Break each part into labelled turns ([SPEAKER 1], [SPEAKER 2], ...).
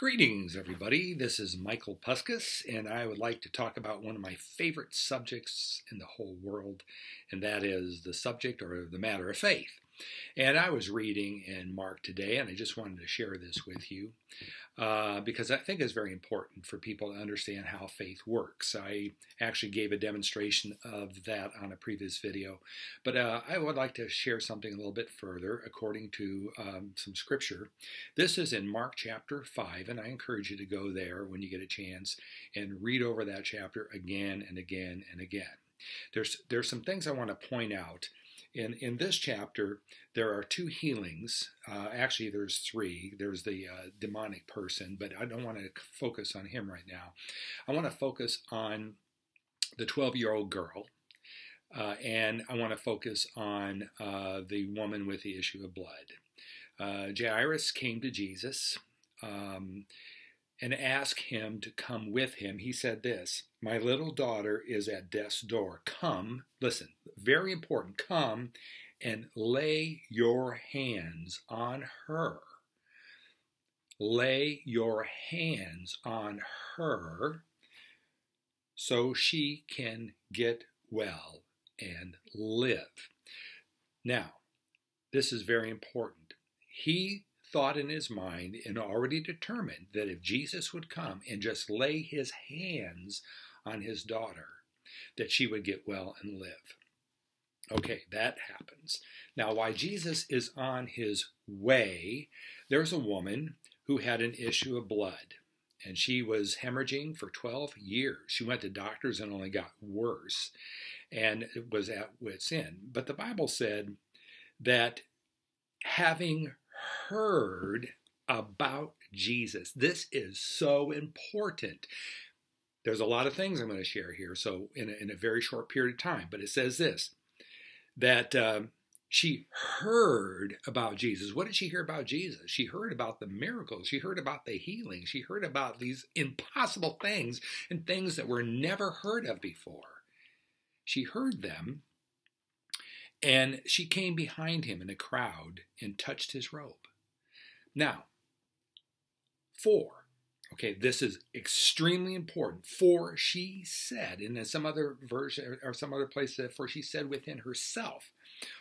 [SPEAKER 1] Greetings, everybody. This is Michael Puskas, and I would like to talk about one of my favorite subjects in the whole world, and that is the subject or the matter of faith. And I was reading in Mark today, and I just wanted to share this with you because I think it's very important for people to understand how faith works. I actually gave a demonstration of that on a previous video, but I would like to share something a little bit further according to some scripture. This is in Mark chapter 5, and I encourage you to go there when you get a chance and read over that chapter again and again and again. There's some things I want to point out. In this chapter, there are two healings. Actually, there's three. There's the demonic person, but I don't want to focus on him right now. I want to focus on the 12-year-old girl, and I want to focus on the woman with the issue of blood. Jairus came to Jesus and asked him to come with him. He said this, "My little daughter is at death's door. Come," listen, very important, "come and lay your hands on her. Lay your hands on her so she can get well and live." Now, this is very important. He thought in his mind and already determined that if Jesus would come and just lay his hands on his daughter, that she would get well and live. Okay, that happens. Now, while Jesus is on his way, there's a woman who had an issue of blood, and she was hemorrhaging for 12 years. She went to doctors and only got worse, and it was at wit's end. But the Bible said that having heard about Jesus. This is so important. There's a lot of things I'm going to share here, so in a very short period of time, but it says this, that she heard about Jesus. What did she hear about Jesus? She heard about the miracles. She heard about the healing. She heard about these impossible things and things that were never heard of before. She heard them. And she came behind him in a crowd and touched his robe. Now, okay, this is extremely important. For she said, and in some other version or some other place, for she said within herself.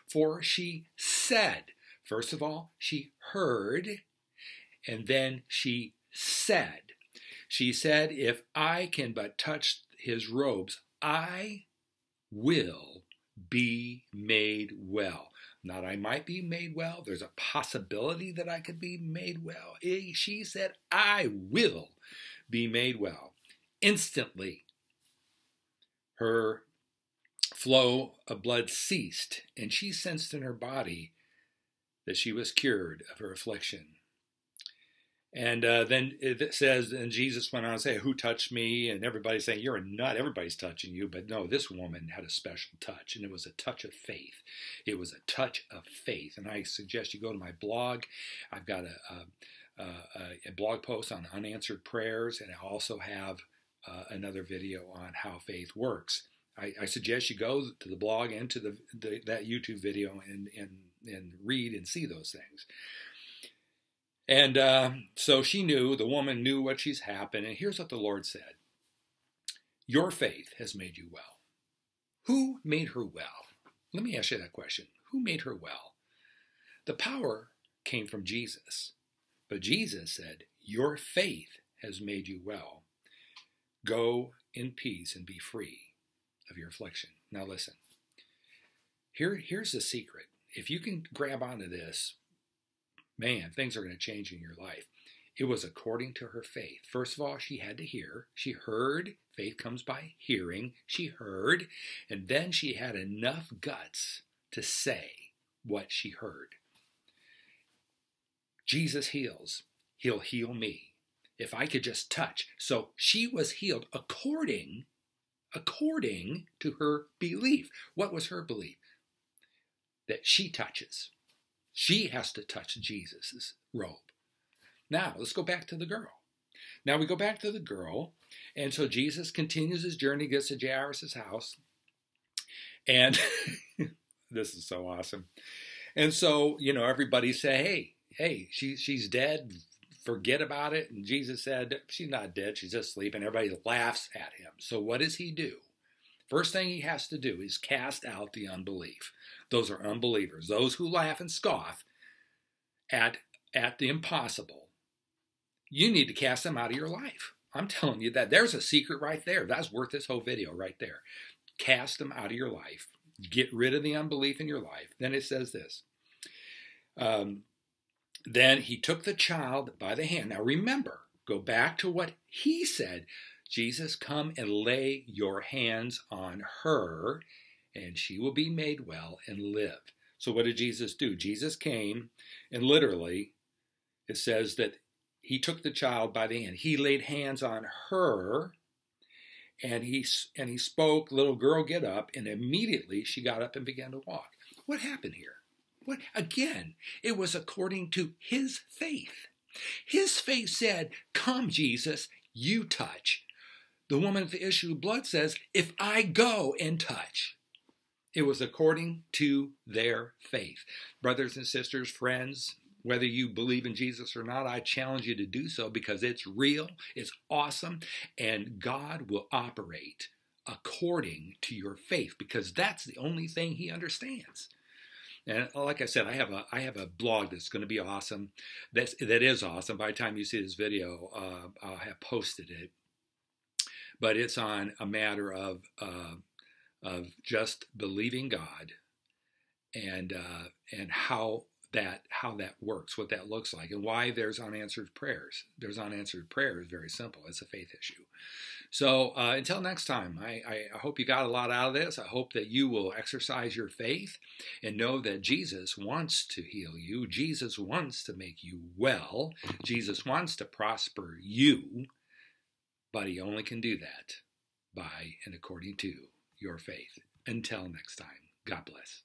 [SPEAKER 1] For she said, first of all, she heard, and then she said. She said, if I can but touch his robes, I will be made well. Not I might be made well. There's a possibility that I could be made well. She said, I will be made well. Instantly, her flow of blood ceased, and she sensed in her body that she was cured of her affliction. And then it says, and Jesus went on to say, who touched me? And everybody's saying, you're a nut. Everybody's touching you. But no, this woman had a special touch, and it was a touch of faith. It was a touch of faith. And I suggest you go to my blog. I've got a blog post on unanswered prayers, and I also have another video on how faith works. I suggest you go to the blog and to that YouTube video and read and see those things. And so she knew, the woman knew what she's happened. And here's what the Lord said. Your faith has made you well. Who made her well? Let me ask you that question. Who made her well? The power came from Jesus. But Jesus said, your faith has made you well. Go in peace and be free of your affliction. Now listen. Here's the secret. If you can grab onto this, man, things are going to change in your life. It was according to her faith. First of all, she had to hear. She heard. Faith comes by hearing. She heard. And then she had enough guts to say what she heard. Jesus heals. He'll heal me. If I could just touch. So she was healed according to her belief. What was her belief? That she touches. She has to touch Jesus' robe. Now, let's go back to the girl. Now we go back to the girl, and so Jesus continues his journey, gets to Jairus' house, and this is so awesome. And so, everybody say, hey, she's dead forget about it. And Jesus said, she's not dead, she's just sleeping. Everybody laughs at him. So what does he do? First thing he has to do is cast out the unbelief. Those are unbelievers, those who laugh and scoff at the impossible. You need to cast them out of your life. I'm telling you that. There's a secret right there. That's worth this whole video right there. Cast them out of your life. Get rid of the unbelief in your life. Then it says this. Then he took the child by the hand. Now remember, go back to what he said. Jesus, come and lay your hands on her, and she will be made well and live. So what did Jesus do? Jesus came, and literally, it says that he took the child by the hand. He laid hands on her, and he spoke, little girl, get up, and immediately she got up and began to walk. What happened here? What? Again, it was according to his faith. His faith said, come, Jesus, you touch. The woman at the issue of blood says, if I go and touch. It was according to their faith. Brothers and sisters, friends, whether you believe in Jesus or not, I challenge you to do so because it's real, it's awesome, and God will operate according to your faith because that's the only thing he understands. And like I said, I have a blog that's going to be awesome. That is awesome. By the time you see this video, I'll have posted it. But it's on a matter of just believing God and how that works, what that looks like, and why there's unanswered prayers. There's unanswered prayers. Very simple. It's a faith issue. So until next time, I hope you got a lot out of this. I hope that you will exercise your faith and know that Jesus wants to heal you. Jesus wants to make you well. Jesus wants to prosper you, but he only can do that by and according to your faith. Until next time, God bless.